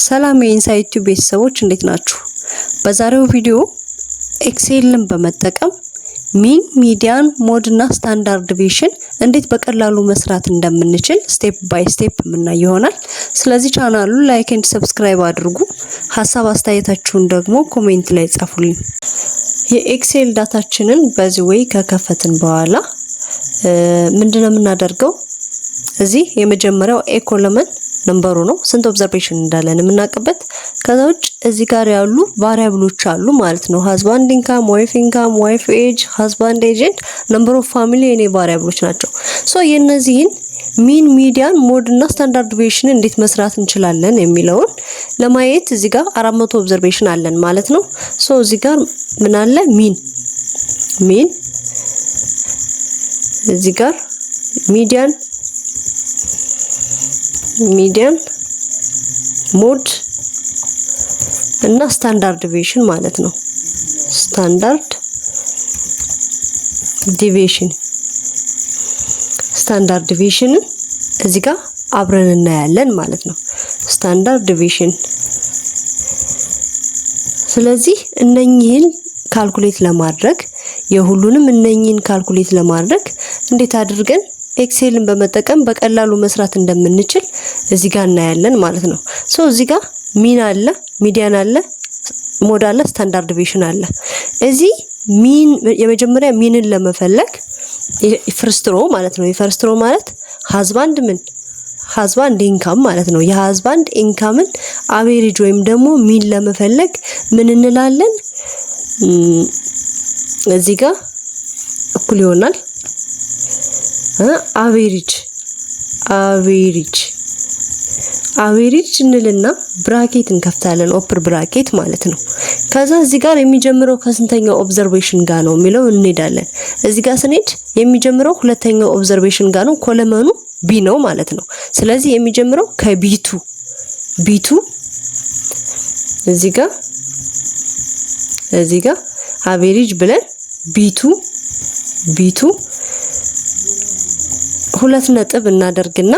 ሰላም የኢንሳይት ቲዩብ ቤተሰቦች እንዴት ናችሁ? በዛሬው ቪዲዮ ኤክሴልን በመጠቀም ሚን ሚዲያን ሞድ እና ስታንዳርድ ዲቪዥን እንዴት በቀላሉ መስራት እንደምንችል ስቴፕ ባይ ስቴፕ የምናይ ይሆናል። ስለዚህ ቻናሉን ላይክ ኤንድ ሰብስክራይብ አድርጉ። ሐሳብ አስተያየታችሁን ደግሞ ኮሜንት ላይ ጻፉልኝ። የኤክሴል ዳታችንን በዚህ ወይ ከከፈትን በኋላ ምንድነው የምናደርገው? እዚህ የመጀመሪያው ኤ ኮለመን ነምበሩ ነው ስንት ኦብዘርቬሽን እንዳለን የምናቀበት። ከዛውጭ እዚህ ጋር ያሉ ቫሪያብሎች አሉ ማለት ነው። ሃዝባንድ ኢንካም፣ ዋይፍ ኤጅ፣ ሃዝባንድ ኤጀንት፣ ነምበር ኦፍ ፋሚሊ የኔ ቫሪያብሎች ናቸው። ሶ የነዚህን ሚን ሚዲያን ሞድ እና ስታንዳርድ ዲቪዥን እንዴት መስራት እንችላለን የሚለውን ለማየት እዚህ ጋር 400 ኦብዘርቬሽን አለን ማለት ነው። ሶ እዚህ ጋር ምን አለ? ሚን እዚህ ጋር ሚዲያን ሞድ እና ስታንዳርድ ዲቪዥን ማለት ነው። ስታንዳርድ ዲቪዥን እዚህ ጋር አብረን እናያለን ማለት ነው። ስታንዳርድ ዲቪዥን ስለዚህ እነኚህን ካልኩሌት ለማድረግ የሁሉንም እነኚህን ካልኩሌት ለማድረግ እንዴት አድርገን ኤክሴልን በመጠቀም በቀላሉ መስራት እንደምንችል እዚህ ጋር እናያለን ማለት ነው። ሶ እዚህ ጋር ሚን አለ፣ ሚዲያን አለ፣ ሞድ አለ፣ ስታንዳርድ ዲቪዥን አለ። እዚህ ሚን የመጀመሪያ ሚንን ለመፈለግ ፈርስት ሮ ማለት ነው። የፈርስት ሮ ማለት ሃዝባንድ ኢንካም ማለት ነው። የሃዝባንድ ኢንካምን አቬሬጅ ወይም ደግሞ ሚን ለመፈለግ ምን እንላለን? እዚህ ጋር እኩል ይሆናል አቬሬጅ እንልና ብራኬት እንከፍታለን፣ ኦፕን ብራኬት ማለት ነው። ከዛ እዚህ ጋር የሚጀምረው ከስንተኛው ኦብዘርቬሽን ጋር ነው የሚለው እንሄዳለን። እዚህ ጋር ስንሄድ የሚጀምረው ሁለተኛው ኦብዘርቬሽን ጋር ነው፣ ኮለመኑ ቢ ነው ማለት ነው። ስለዚህ የሚጀምረው ከቢቱ እዚህ ጋር አቬሬጅ ብለን ቢቱ ሁለት ነጥብ እናደርግና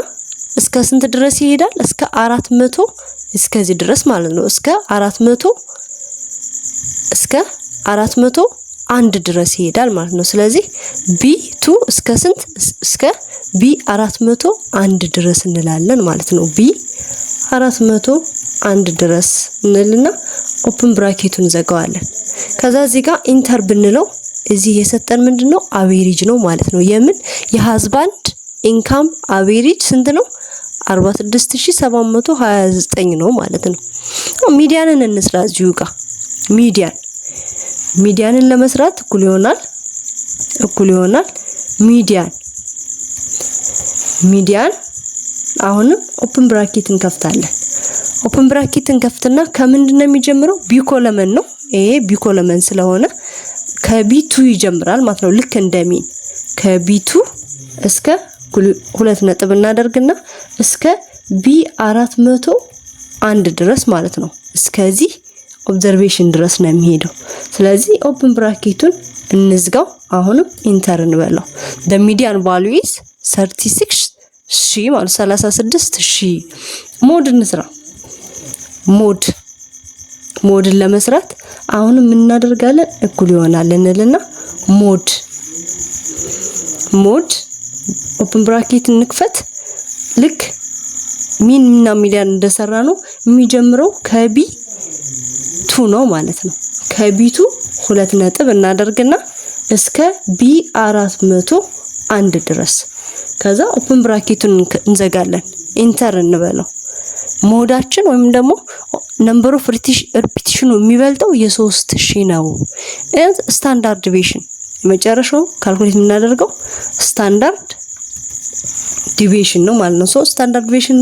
እስከ ስንት ድረስ ይሄዳል? እስከ 400 እስከዚህ ድረስ ማለት ነው። እስከ 401 ድረስ ይሄዳል ማለት ነው። ስለዚህ ቢ2 እስከ ስንት? እስከ ቢ401 ድረስ እንላለን ማለት ነው። ቢ401 ድረስ እንልና ኦፕን ብራኬቱን ዘጋዋለን። ከዛ እዚህ ጋር ኢንተር ብንለው እዚህ የሰጠን ምንድነው? አቬሬጅ ነው ማለት ነው። የምን የሃዝባንድ ኢንካም አቬሬጅ ስንት ነው? 46729 ነው ማለት ነው። ሚዲያንን እንስራ። እዚሁ ጋር ሚዲያንን ለመስራት እኩል ይሆናል ሚዲያን አሁንም ኦፕን ብራኬት እንከፍታለን። ኦፕን ብራኬት እንከፍትና ከምንድነው የሚጀምረው? ቢ ኮለመን ነው። ይሄ ቢ ኮለመን ስለሆነ ከቢ2 ይጀምራል ማለት ነው። ልክ እንደሚን ከቢ2 እስከ ሁለት ነጥብ እናደርግና እስከ ቢ401 ድረስ ማለት ነው። እስከዚህ ኦብዘርቬሽን ድረስ ነው የሚሄደው። ስለዚህ ኦፕን ብራኬቱን እንዝጋው። አሁንም ኢንተር እንበለው። the median value is 36000 ማለት 36000። ሞድ እንስራ። ሞድን ለመስራት አሁንም እናደርጋለን እኩል ይሆናል እንልና ሞድ ኦፕን ብራኬት እንክፈት። ልክ ሚን እና ሚዲያን እንደሰራ ነው የሚጀምረው ከቢ2 ነው ማለት ነው። ከቢ2 ሁለት ነጥብ እናደርግና እስከ ቢ401 ድረስ ከዛ ኦፕን ብራኬቱን እንዘጋለን። ኢንተር እንበለው። ሞዳችን ወይም ደግሞ ነምበር ኦፍ ሪፒቲሽኑ የሚበልጠው የ3000 ነው። ስታንዳርድ ዲቪዥን የመጨረሻው ካልኩሌት የምናደርገው ስታንዳርድ ዲቪዥን ነው ማለት ነው። ሶ ስታንዳርድ ዲቪዥን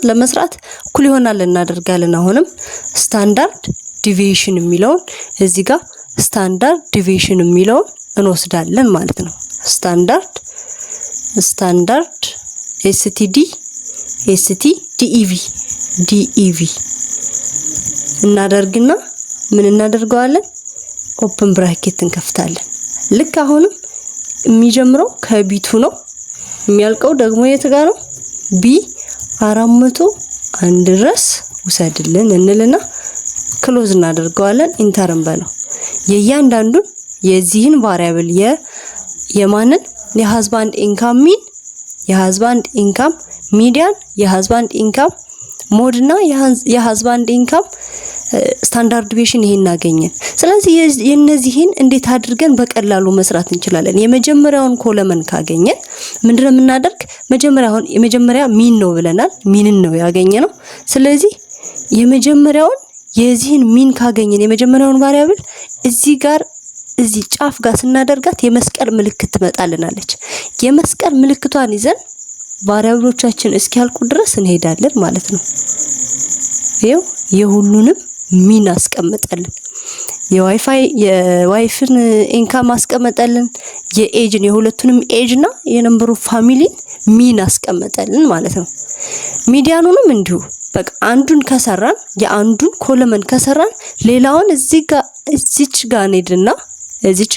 ለመስራት እኩል ይሆናል እናደርጋለን። አሁንም ስታንዳርድ ዲቪዥን የሚለውን እዚህ ጋር ስታንዳርድ ዲቪዥን የሚለውን እንወስዳለን ማለት ነው። ስታንዳርድ ዲኢቪ እናደርግና ምን እናደርገዋለን? ኦፕን ብራኬት እንከፍታለን። ልክ አሁንም የሚጀምረው ከቢቱ ነው፣ የሚያልቀው ደግሞ የት ጋር ነው? ቢ401 ድረስ ውሰድልን እንልና ክሎዝ እናደርገዋለን። ኢንተርን በለው የእያንዳንዱን የዚህን ቫሪያብል የማንን የሃዝባንድ ኢንካም ሚን የሃዝባንድ ኢንካም ሚዲያን የሃዝባንድ ኢንካም ሞድ እና የሃዝባንድ ኢንካም ስታንዳርድ ዲቪዬሽን ይሄን እናገኘን። ስለዚህ የነዚህን እንዴት አድርገን በቀላሉ መስራት እንችላለን? የመጀመሪያውን ኮለመን ካገኘን ምንድነው የምናደርግ? የመጀመሪያ ሚን ነው ብለናል። ሚንን ነው ያገኘነው። ስለዚህ የመጀመሪያውን የዚህን ሚን ካገኘን የመጀመሪያውን ቫሪያብል እዚህ ጫፍ ጋር ስናደርጋት የመስቀል ምልክት ትመጣልናለች። የመስቀል ምልክቷን ይዘን ቫሪያብሎቻችን እስኪያልቁ ድረስ እንሄዳለን ማለት ነው። ይሄው የሁሉንም ሚን አስቀምጠልን። የዋይፍን ኢንካም አስቀምጠልን። የኤጅን የሁለቱንም ኤጅና የነምበሩ ፋሚሊን ሚን አስቀምጠልን ማለት ነው። ሚዲያኑንም እንዲሁ በቃ አንዱን ከሰራን የአንዱን ኮለመን ከሰራን ሌላውን እዚች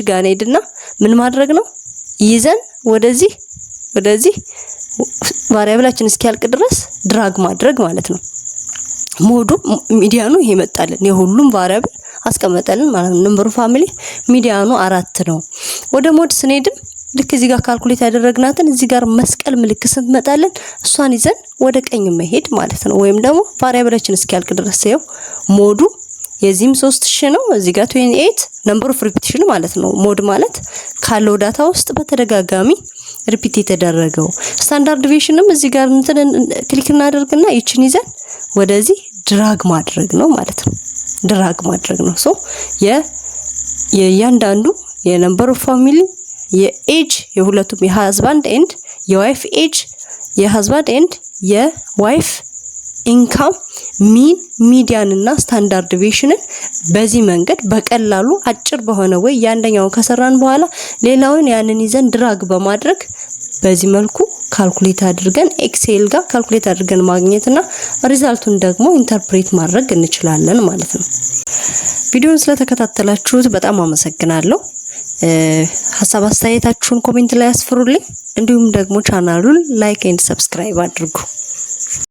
ጋር ሄድና ምን ማድረግ ነው? ይዘን ወደዚህ ቫሪያብላችን እስኪያልቅ ድረስ ድራግ ማድረግ ማለት ነው። ሞዱ ሚዲያኑ ይሄ መጣልን። የሁሉም ቫሪያብል አስቀመጠልን ማለት ነው። ነምበሩ ፋሚሊ ሚዲያኑ 4 ነው። ወደ ሞድ ስንሄድም ልክ እዚህ ጋር ካልኩሌት ያደረግናትን እዚህ ጋር መስቀል ምልክት ስትመጣልን እሷን ይዘን ወደ ቀኝ መሄድ ማለት ነው። ወይም ደግሞ ቫሪያብላችን እስኪያልቅ ድረስ ይኸው ሞዱ የዚህም 3000 ነው። እዚህ ጋር 28 ነምበር ኦፍ ሪፒቲሽን ማለት ነው። ሞድ ማለት ካለው ዳታ ውስጥ በተደጋጋሚ ሪፒት የተደረገው። ስታንዳርድ ዲቪዬሽንም እዚህ ጋር ክሊክ እናደርግና ይችን ይዘን ወደዚህ ድራግ ማድረግ ነው ማለት ነው። ድራግ ማድረግ ነው። ሶ የእያንዳንዱ የነምበር ኦፍ ፋሚሊ የኤጅ የሁለቱም የሃዝባንድ ኤንድ የዋይፍ ኤጅ የሃዝባንድ ኤንድ የዋይፍ ኢንካም ሚን ሚዲያን እና ስታንዳርድ ዲቪዬሽንን በዚህ መንገድ በቀላሉ አጭር በሆነ ወይ ያንደኛውን ከሰራን በኋላ ሌላውን ያንን ይዘን ድራግ በማድረግ በዚህ መልኩ ካልኩሌት አድርገን ኤክሴል ጋር ካልኩሌት አድርገን ማግኘትና ሪዛልቱን ደግሞ ኢንተርፕሬት ማድረግ እንችላለን ማለት ነው። ቪዲዮውን ስለተከታተላችሁት በጣም አመሰግናለሁ። ሐሳብ አስተያየታችሁን ኮሜንት ላይ አስፍሩልኝ። እንዲሁም ደግሞ ቻናሉን ላይክ ኤንድ ሰብስክራይብ አድርጉ።